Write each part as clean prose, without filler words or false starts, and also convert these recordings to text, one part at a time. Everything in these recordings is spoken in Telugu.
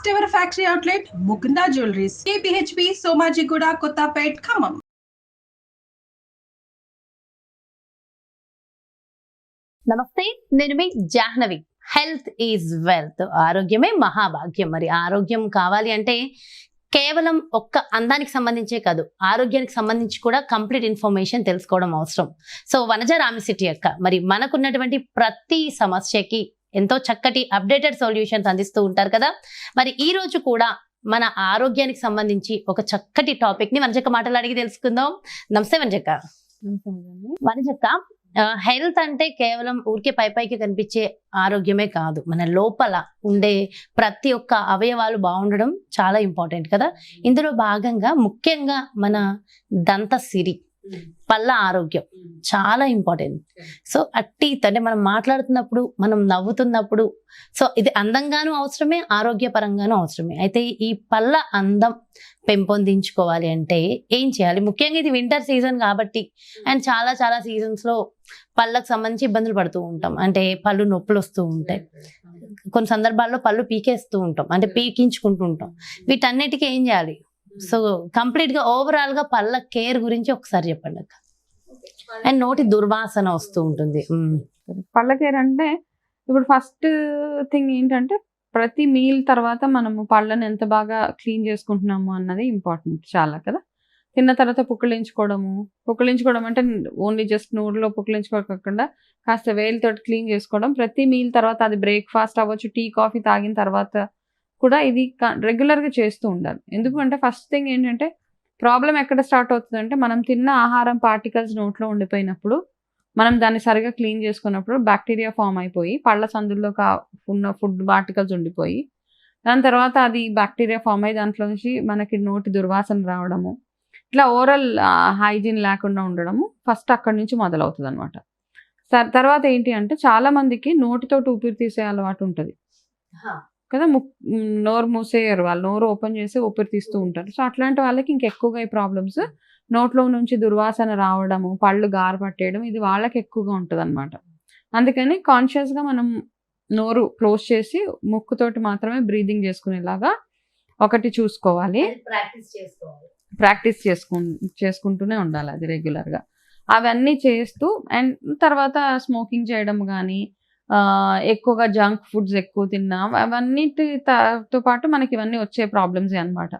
First ever factory outlet, Mukunda Jewelries, KPHP, Somajiguda, Kottapet, Khammam. నమస్తే, నేను మీ జాహ్నవి. Health is wealth. ఆరోగ్యమే మహాభాగ్యం. మరి ఆరోగ్యం కావాలి అంటే కేవలం ఒక్క అందానికి సంబంధించే కాదు, ఆరోగ్యానికి సంబంధించి కూడా కంప్లీట్ ఇన్ఫర్మేషన్ తెలుసుకోవడం అవసరం. సో వనజ రామిశెట్టి అక్క మరి మనకున్నటువంటి ప్రతి సమస్యకి ఎంతో చక్కటి అప్డేటెడ్ సొల్యూషన్స్ అందిస్తూ ఉంటారు కదా. మరి ఈ రోజు కూడా మన ఆరోగ్యానికి సంబంధించి ఒక చక్కటి టాపిక్ ని వనజక్క మాటలు అడిగి తెలుసుకుందాం. నమస్తే వనజక్క. వనజక్క, హెల్త్ అంటే కేవలం ఊరికే పైకి కనిపించే ఆరోగ్యమే కాదు, మన లోపల ఉండే ప్రతి ఒక్క అవయవాలు బాగుండడం చాలా ఇంపార్టెంట్ కదా. ఇందులో భాగంగా ముఖ్యంగా మన దంత సిరి, పళ్ళ ఆరోగ్యం చాలా ఇంపార్టెంట్. సో అంటే మనం మాట్లాడుతున్నప్పుడు, మనం నవ్వుతున్నప్పుడు, సో ఇది అందంగానూ అవసరమే, ఆరోగ్యపరంగానూ అవసరమే. అయితే ఈ పళ్ళ అందం పెంపొందించుకోవాలి అంటే ఏం చేయాలి? ముఖ్యంగా ఇది వింటర్ సీజన్ కాబట్టి, అండ్ చాలా సీజన్స్ లో పళ్ళకు సంబంధించి ఇబ్బందులు పడుతూ ఉంటాం. అంటే పళ్ళు నొప్పులు వస్తూ ఉంటాయి, కొన్ని సందర్భాల్లో పళ్ళు పీకేస్తూ ఉంటాం, అంటే పీకించుకుంటూ ఉంటాం. వీటన్నిటికీ ఏం చేయాలి? సో కంప్లీట్ గా ఓవరాల్ గా పళ్ళ కేర్ గురించి ఒకసారి చెప్పండి అక్క. అండ్ నోటి దుర్వాసన వస్తూ ఉంటుంది. పళ్ళ కేర్ అంటే ఇప్పుడు ఫస్ట్ థింగ్ ఏంటంటే ప్రతి మీల్ తర్వాత మనము పళ్ళని ఎంత బాగా క్లీన్ చేసుకుంటున్నాము అన్నది ఇంపార్టెంట్ చాలా కదా. తిన్న తర్వాత పుక్కిలించుకోవడం అంటే ఓన్లీ జస్ట్ నోరులో పుక్కిలించుకోకుండా కాస్త వేలుతో క్లీన్ చేసుకోవడం. ప్రతి మీల్ తర్వాత, అది బ్రేక్ఫాస్ట్ అవ్వచ్చు, టీ కాఫీ తాగిన తర్వాత కూడా ఇది రెగ్యులర్గా చేస్తూ ఉండాలి. ఎందుకంటే ఫస్ట్ థింగ్ ఏంటంటే ప్రాబ్లం ఎక్కడ స్టార్ట్ అవుతుందంటే, మనం తిన్న ఆహారం పార్టికల్స్ నోట్లో ఉండిపోయినప్పుడు, మనం దాన్ని సరిగా క్లీన్ చేసుకున్నప్పుడు బ్యాక్టీరియా ఫామ్ అయిపోయి పళ్ళ సందుల్లో ఉన్న ఫుడ్ పార్టికల్స్ ఉండిపోయి, దాని తర్వాత అది బ్యాక్టీరియా ఫామ్ అయ్యి దాంట్లో నుంచి మనకి నోటి దుర్వాసన రావడము, ఇట్లా ఓరల్ హైజీన్ లేకుండా ఉండడము ఫస్ట్ అక్కడి నుంచి మొదలవుతుంది అనమాట. తర్వాత ఏంటి అంటే, చాలా మందికి నోటితోటి ఊపిరి తీసే అలవాటు ఉంటుంది కదా. నోరు మూసేయరు, వాళ్ళు నోరు ఓపెన్ చేసి ఊపిరి తీస్తూ ఉంటారు. సో అట్లాంటి వాళ్ళకి ఇంకెక్కువగా ఈ ప్రాబ్లమ్స్, నోట్లో నుంచి దుర్వాసన రావడము, పళ్ళు గార పట్టేయడం, ఇది వాళ్ళకి ఎక్కువగా ఉంటుంది అనమాట. అందుకని కాన్షియస్గా మనం నోరు క్లోజ్ చేసి ముక్కుతోటి మాత్రమే బ్రీదింగ్ చేసుకునేలాగా ఒకటి చూసుకోవాలి. ప్రాక్టీస్ చేసుకుంటూనే ఉండాలి అది రెగ్యులర్గా. అవన్నీ చేస్తూ, అండ్ తర్వాత స్మోకింగ్ చేయడం కానీ, ఎక్కువగా జంక్ ఫుడ్స్ ఎక్కువ తిన్నాం, అవన్నిటితో పాటు మనకి ఇవన్నీ వచ్చే ప్రాబ్లమ్సే అనమాట.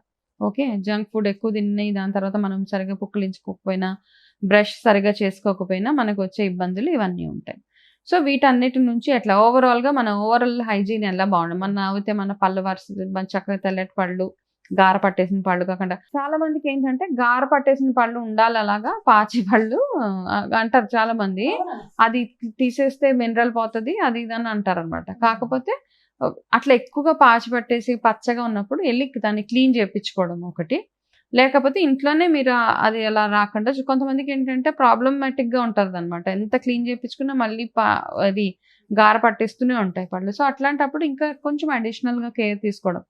ఓకే, జంక్ ఫుడ్ ఎక్కువ తిన్నాయి, దాని తర్వాత మనం సరిగా పుక్కిలించుకోకపోయినా, బ్రష్ సరిగా చేసుకోకపోయినా మనకు వచ్చే ఇబ్బందులు ఇవన్నీ ఉంటాయి. సో వీటన్నిటి నుంచి ఎట్లా ఓవరాల్గా మన ఓవరాల్ హైజీన్ ఎలా బాగుండదు, మన అయితే మన పళ్ళు మన చక్కగా తెల్లటి పళ్ళు, గార పట్టేసిన పళ్ళు కాకుండా, చాలా మందికి ఏంటంటే గార పట్టేసిన పళ్ళు ఉండాలి, అలాగా పాచి పళ్ళు అంటారు చాలా మంది. అది తీసేస్తే మినరల్ పోతుంది అది ఇదని అంటారు అనమాట. కాకపోతే అట్లా ఎక్కువగా పాచి పట్టేసి పచ్చగా ఉన్నప్పుడు వెళ్ళి దాన్ని క్లీన్ చేయించుకోవడం ఒకటి, లేకపోతే ఇంట్లోనే మీరు అది అలా రాకుండా. కొంతమందికి ఏంటంటే ప్రాబ్లమాటిక్గా ఉంటుంది అనమాట, ఎంత క్లీన్ చేయించుకున్నా మళ్ళీ అది గార పట్టేస్తూనే ఉంటాయి పళ్ళు. సో అట్లాంటప్పుడు ఇంకా కొంచెం అడిషనల్గా కేర్ తీసుకోవడం.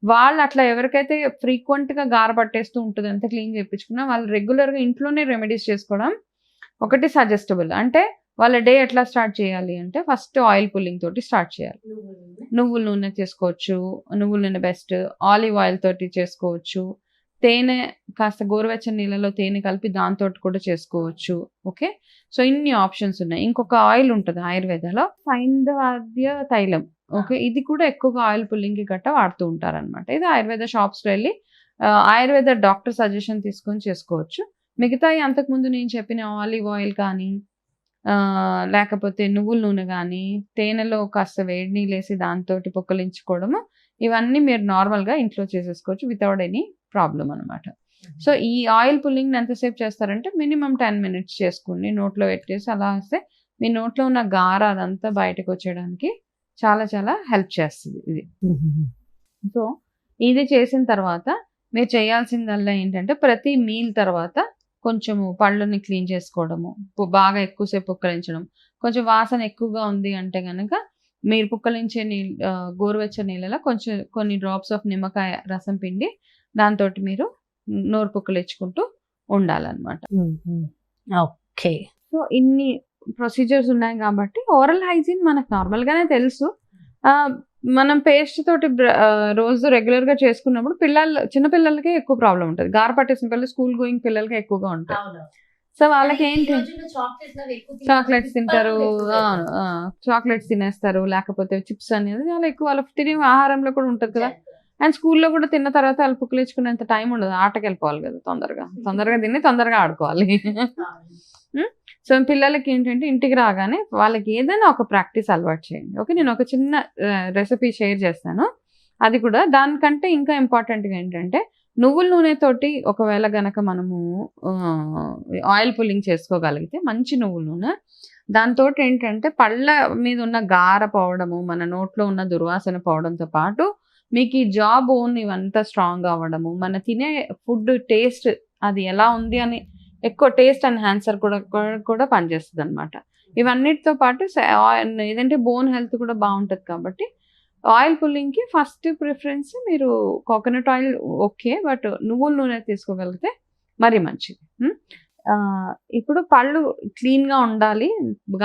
వాళ్ళు అట్లా ఎవరికైతే ఫ్రీక్వెంట్గా గార పట్టేస్తూ ఉంటుంది, ఎంత క్లీన్ చేయించుకున్నా, వాళ్ళు రెగ్యులర్గా ఇంట్లోనే రెమెడీస్ చేసుకోవడం ఒకటి సజెస్టబుల్. అంటే వాళ్ళ డే ఎట్లా స్టార్ట్ చేయాలి అంటే, ఫస్ట్ ఆయిల్ పుల్లింగ్ తోటి స్టార్ట్ చేయాలి. నువ్వుల నూనె చేసుకోవచ్చు, నువ్వుల నూనె బెస్ట్. ఆలివ్ ఆయిల్ తోటి చేసుకోవచ్చు, తేనె కాస్త గోరువెచ్చని నీళ్ళలో తేనె కలిపి దాంతో కూడా చేసుకోవచ్చు. ఓకే, సో ఇన్ని ఆప్షన్స్ ఉన్నాయి. ఇంకొక ఆయిల్ ఉంటుంది ఆయుర్వేదాలో, సైంధవాద్య తైలం. ఓకే, ఇది కూడా ఎక్కువగా ఆయిల్ పుల్లింగ్కి గట్ట వాడుతూ ఉంటారనమాట. ఇది ఆయుర్వేద షాప్స్లో వెళ్ళి ఆయుర్వేద డాక్టర్ సజెషన్ తీసుకొని చేసుకోవచ్చు. మిగతాయి అంతకుముందు నేను చెప్పిన ఆలివ్ ఆయిల్ కానీ, లేకపోతే నువ్వుల నూనె కానీ, తేనెలో కాస్త వేడి నీళ్ళు వేసి దాంతో పుక్కలించుకోవడము, ఇవన్నీ మీరు నార్మల్గా ఇంట్లో చేసేసుకోవచ్చు వితౌట్ ఎనీ ప్రాబ్లం అనమాట. సో ఈ ఆయిల్ పుల్లింగ్ ఎంతసేపు చేస్తారంటే మినిమం 10 minutes చేసుకుని నోట్లో పెట్టేసి అలా వస్తే మీ నోట్లో ఉన్న గార అదంతా బయటకు వచ్చేయడానికి చాలా హెల్ప్ చేస్తుంది ఇది. సో ఇది చేసిన తర్వాత మీరు చేయాల్సిందల్లా ఏంటంటే, ప్రతి మీల్ తర్వాత కొంచెము పళ్ళని క్లీన్ చేసుకోవడము, బాగా ఎక్కువసేపు పుక్కలించడం. కొంచెం వాసన ఎక్కువగా ఉంది అంటే కనుక మీరు పుక్కలించే గోరువెచ్చని నీళ్ళలో కొన్ని డ్రాప్స్ ఆఫ్ నిమ్మకాయ రసం పిండి దాంతో మీరు నోరు పుక్కలించుకుంటూ ఉండాలన్నమాట. ఓకే, సో ఇన్ని ప్రొసీజర్స్ ఉన్నాయి కాబట్టి ఓరల్ హైజీన్ మనకు నార్మల్గానే తెలుసు. మనం పేస్ట్ తోటి రోజు రెగ్యులర్ గా చేసుకున్నప్పుడు చిన్నపిల్లలకి ఎక్కువ ప్రాబ్లం ఉంటుంది. గార పట్టేసిన పిల్లలు స్కూల్ గోయింగ్ పిల్లలకి ఎక్కువగా ఉంటాయి. సో వాళ్ళకి ఏంటి, చాక్లెట్స్ తింటారు, చాక్లెట్స్ తినేస్తారు, లేకపోతే చిప్స్ అనేది చాలా ఎక్కువ వాళ్ళ తినే ఆహారంలో కూడా ఉంటుంది కదా. అండ్ స్కూల్లో కూడా తిన్న తర్వాత వాళ్ళు పుక్కిలించుకునేంత టైం ఉండదు, ఆటకి వెళ్ళిపోవాలి కదా, తొందరగా తిని తొందరగా ఆడుకోవాలి. సో పిల్లలకి ఏంటంటే ఇంటికి రాగానే వాళ్ళకి ఏదైనా ఒక ప్రాక్టీస్ అలవాటు చేయండి. ఓకే, నేను ఒక చిన్న రెసిపీ షేర్ చేస్తాను. అది కూడా దానికంటే ఇంకా ఇంపార్టెంట్గా ఏంటంటే నువ్వుల నూనెతోటి ఒకవేళ గనక మనము ఆయిల్ పుల్లింగ్ చేసుకోగలిగితే, మంచి నువ్వుల నూనె, దాంతో ఏంటంటే పళ్ళ మీద ఉన్న గార పోవడము, మన నోట్లో ఉన్న దుర్వాసన పోవడంతో పాటు మీకు ఈ జా బోన్ ఇవంతా స్ట్రాంగ్ అవ్వడము, మన తినే ఫుడ్ టేస్ట్ అది ఎలా ఉంది అని ఎక్కువ టేస్ట్ ఎన్హాన్సర్ కూడా పనిచేస్తుంది అనమాట. ఇవన్నిటితో పాటు ఏదంటే బోన్ హెల్త్ కూడా బాగుంటుంది. కాబట్టి ఆయిల్ పుల్లింగ్కి ఫస్ట్ ప్రిఫరెన్స్ మీరు కోకోనట్ ఆయిల్ ఓకే, బట్ నువ్వుల నూనె తీసుకోగలిగితే మరీ మంచిది. ఇప్పుడు పళ్ళు క్లీన్గా ఉండాలి,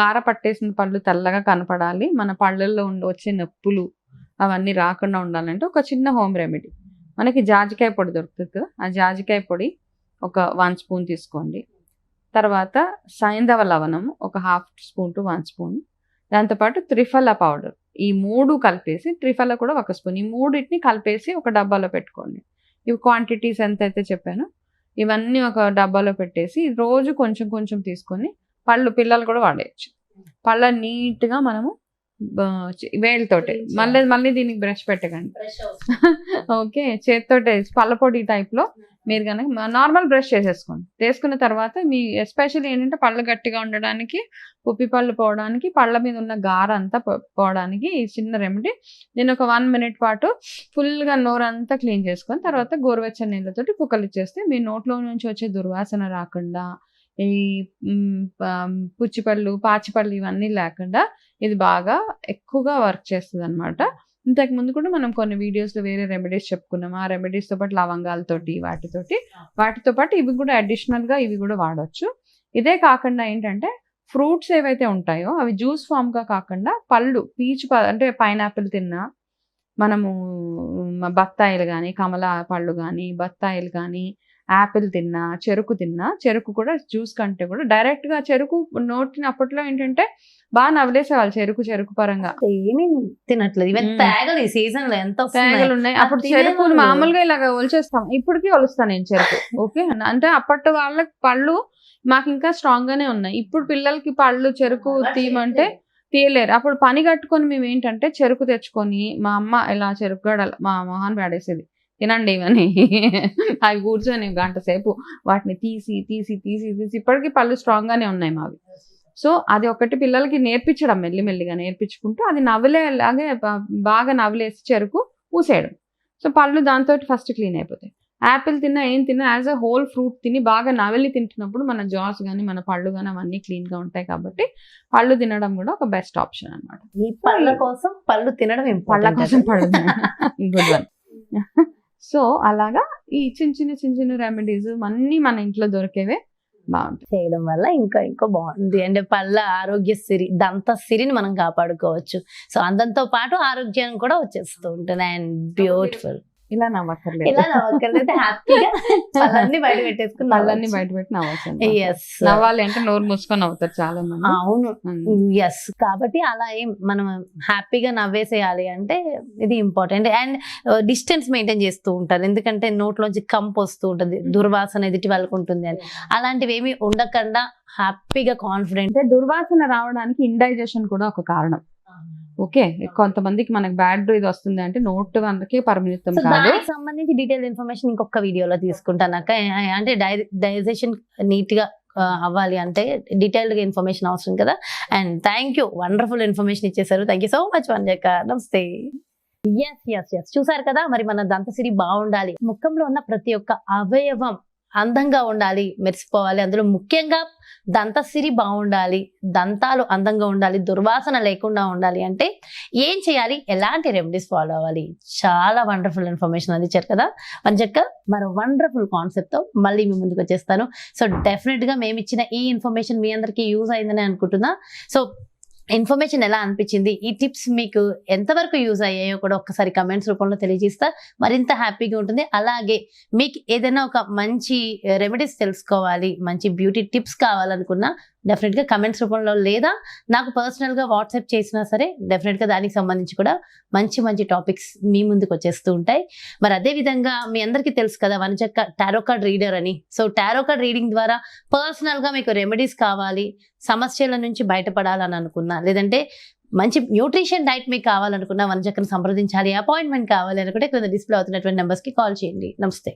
గార పట్టేసిన పళ్ళు తెల్లగా కనపడాలి, మన పళ్ళల్లో వచ్చే నొప్పులు అవన్నీ రాకుండా ఉండాలంటే ఒక చిన్న హోమ్ రెమెడీ, మనకి జాజికాయ పొడి దొరుకుతుంది కదా, ఆ జాజికాయ పొడి ఒక 1 స్పూన్ తీసుకోండి. తర్వాత సైంధవ లవణం ఒక 1/2 స్పూన్ to 1 స్పూన్, దాంతోపాటు త్రిఫల పౌడర్, ఈ 3 కలిపేసి, త్రిఫల కూడా 1 స్పూన్, ఈ 3టిని కలిపేసి ఒక డబ్బాలో పెట్టుకోండి. ఇవి క్వాంటిటీస్ ఎంత అయితే చెప్పానో ఇవన్నీ ఒక డబ్బాలో పెట్టేసి రోజు కొంచెం కొంచెం తీసుకొని పిల్లలు కూడా వాడేయచ్చు. పళ్ళ నీట్గా మనము వేళ్ళతోటి, మళ్ళీ దీనికి బ్రష్ పెట్టకండి. ఓకే, చేతితోటే పళ్ళపొడి టైప్లో మీరు కనుక నార్మల్ బ్రష్ చేసేసుకోండి. చేసుకున్న తర్వాత మీ ఎస్పెషల్లీ ఏంటంటే పళ్ళు గట్టిగా ఉండడానికి, పుప్పి పళ్ళు పోవడానికి, పళ్ళ మీద ఉన్న గార అంతా పోవడానికి ఈ చిన్న రెమెడీ. నేను ఒక 1 minute పాటు ఫుల్గా నోరంతా క్లీన్ చేసుకొని తర్వాత గోరువెచ్చని నీళ్ళతోటి పుక్కలిచ్చేస్తే మీ నోట్లో నుంచి వచ్చే దుర్వాసన రాకుండా, ఈ పుచ్చిపళ్ళు, పాచిపళ్ళు ఇవన్నీ లేకుండా ఇది బాగా ఎక్కువగా వర్క్ చేస్తుంది అనమాట. ఇంతకు ముందు కూడా మనం కొన్ని వీడియోస్లో వేరే రెమెడీస్ చెప్పుకున్నాం. ఆ రెమెడీస్తో పాటు లవంగాలతోటి వాటితో పాటు ఇవి కూడా అడిషనల్గా ఇవి కూడా వాడచ్చు. ఇదే కాకుండా ఏంటంటే ఫ్రూట్స్ ఏవైతే ఉంటాయో అవి జ్యూస్ ఫామ్గా కాకుండా పళ్ళు, అంటే పైనాపిల్ తిన్నా, మనము బత్తాయిలు కానీ, కమల పళ్ళు కానీ, బత్తాయిలు కానీ, యాపిల్ తిన్నా, చెరుకు కూడా జ్యూస్ కంటే కూడా డైరెక్ట్గా చెరుకు నోటిని అప్పట్లో ఏంటంటే బాగా నవలేసేవాళ్ళు చెరుకు పరంగా. ఏమీ తినట్లేదు, ఈవెన్ తేగలు ఈ సీజన్ లో ఎంత తేగలు ఉన్నాయి. అప్పుడు చెరుకు మామూలుగా ఇలాగ ఒలిచేస్తాం, ఇప్పటికీ ఒలుస్తాను నేను చెరుకు. ఓకే, అంటే అప్పటి వాళ్ళకి పళ్ళు మాకు ఇంకా స్ట్రాంగ్ గానే ఉన్నాయి. ఇప్పుడు పిల్లలకి పళ్ళు చెరుకు తీయమంటే తీయలేరు. అప్పుడు పని కట్టుకొని మేము ఏంటంటే చెరుకు తెచ్చుకొని మా అమ్మ ఇలా చెరుకు గడలు మా మొహాన్ వాడేసేది, తినండి ఇవన్నీ. అవి కూర్చొని 1 గంట సేపు వాటిని తీసి ఇప్పటికీ పళ్ళు స్ట్రాంగ్ గానే ఉన్నాయి మావి. సో అది ఒకటి పిల్లలకి నేర్పించడం, మెల్లిమెల్లిగా నేర్పించుకుంటూ అది నవ్వులేలాగే బాగా నవ్వులేసి చెరుకు పూసేయడం. సో పళ్ళు దాంతో ఫస్ట్ క్లీన్ అయిపోతాయి. యాపిల్ తిన్నా ఏం తిన్నా యాజ్ అ హోల్ ఫ్రూట్ తిని బాగా నవలి తింటున్నప్పుడు మన జాస్ కానీ మన పళ్ళు కానీ అవన్నీ క్లీన్గా ఉంటాయి. కాబట్టి పళ్ళు తినడం కూడా ఒక బెస్ట్ ఆప్షన్ అనమాట. ఈ పళ్ళ కోసం పళ్ళు తినడం, పళ్ళ కోసం పళ్ళు గుడ్ వన్. సో అలాగా ఈ చిన్న రెమెడీస్ అన్నీ మన ఇంట్లో దొరికేవే బాగుంటుంది. చేయడం వల్ల ఇంకా బాగుంది. అంటే పళ్ళ ఆరోగ్య సిరి, దంత సిరిని మనం కాపాడుకోవచ్చు. సో అందంతో పాటు ఆరోగ్యం కూడా వచ్చేస్తూ ఉంటుంది. And beautiful. ఇలా నవ్వక్కర్లేదు, హ్యాపీగా పళ్ళన్నీ బయట పెట్టేసుకుని నవ్వాలి అంటే నోరు మూసుకొని నవ్వుతారు చాలా మంది. అవును, ఎస్. కాబట్టి అలా మనం హ్యాపీగా నవ్వేసేయాలి అంటే ఇది ఇంపార్టెంట్. అండ్ డిస్టెన్స్ మెయింటైన్ చేస్తూ ఉంటారు, ఎందుకంటే నోట్లోంచి కంపు వస్తూ ఉంటుంది, దుర్వాసన ఎదుటి వాళ్ళకు ఉంటుంది అని. అలాంటివి ఏమి ఉండకుండా హ్యాపీగా కాన్ఫిడెంట్. దుర్వాసన రావడానికి ఇండైజెషన్ కూడా ఒక కారణం. ఓకే, కొంతమందికి మనకి బ్యాడ్ ఇది వస్తుంది అంటే నోట్ వరకే పరిమితం కాదు. సంబంధించి డీటెయిల్ ఇన్ఫర్మేషన్ ఇంకొక వీడియోలో తీసుకుంటాను అక్క. అంటే డైజెషన్ నీట్ గా అవ్వాలి అంటే డీటెయిల్డ్ గా ఇన్ఫర్మేషన్ అవసరం కదా. And thank you, wonderful information ఇచ్చేసారు. థ్యాంక్ యూ సో మచ్ వంజక్క. నమస్తే. ఎస్ చూసారు కదా, మరి మన దంతసిరి బాగుండాలి, ముఖంలో ఉన్న ప్రతి ఒక్క అవయవం అందంగా ఉండాలి, మెరిసిపోవాలి. అందులో ముఖ్యంగా దంతసిరి బాగుండాలి, దంతాలు అందంగా ఉండాలి, దుర్వాసన లేకుండా ఉండాలి అంటే ఏం చేయాలి, ఎలాంటి రెమెడీస్ ఫాలో అవ్వాలి, చాలా వండర్ఫుల్ ఇన్ఫర్మేషన్ అందించారు కదా వంజక్క. మరో వండర్ఫుల్ కాన్సెప్ట్ తో మళ్ళీ మీ ముందుకు వచ్చేస్తాను. సో డెఫినెట్ గా మేము ఇచ్చిన ఈ ఇన్ఫర్మేషన్ మీ అందరికీ యూజ్ అయిందని అనుకుంటున్నా. సో ఇన్ఫర్మేషన్ ఎలా అనిపించింది, ఈ టిప్స్ మీకు ఎంతవరకు యూజ్ అయ్యాయో కూడా ఒక్కసారి కమెంట్స్ రూపంలో తెలియజేస్తా మరింత హ్యాపీగా ఉంటుంది. అలాగే మీకు ఏదైనా ఒక మంచి రెమెడీస్ తెలుసుకోవాలి, మంచి బ్యూటీ టిప్స్ కావాలనుకున్నా డెఫినెట్గా కమెంట్స్ రూపంలో లేదా నాకు పర్సనల్గా వాట్సాప్ చేసినా సరే డెఫినెట్గా దానికి సంబంధించి కూడా మంచి మంచి టాపిక్స్ మీ ముందుకు వచ్చేస్తూ ఉంటాయి. మరి అదే విధంగా మీ అందరికీ తెలుసు కదా వనజక్క టారో కార్డ్ రీడర్ అని. సో టారో కార్డ్ రీడింగ్ ద్వారా పర్సనల్గా మీకు రెమెడీస్ కావాలి, సమస్యల నుంచి బయటపడాలని అనుకున్నా, లేదంటే మంచి న్యూట్రిషన్ డైట్ మీకు కావాలనుకున్నా వనజక్కను సంప్రదించాలి, అపాయింట్మెంట్ కావాలి అనుకుంటే కింద డిస్ప్లే అవుతున్నటువంటి నెంబర్స్కి కాల్ చేయండి. నమస్తే.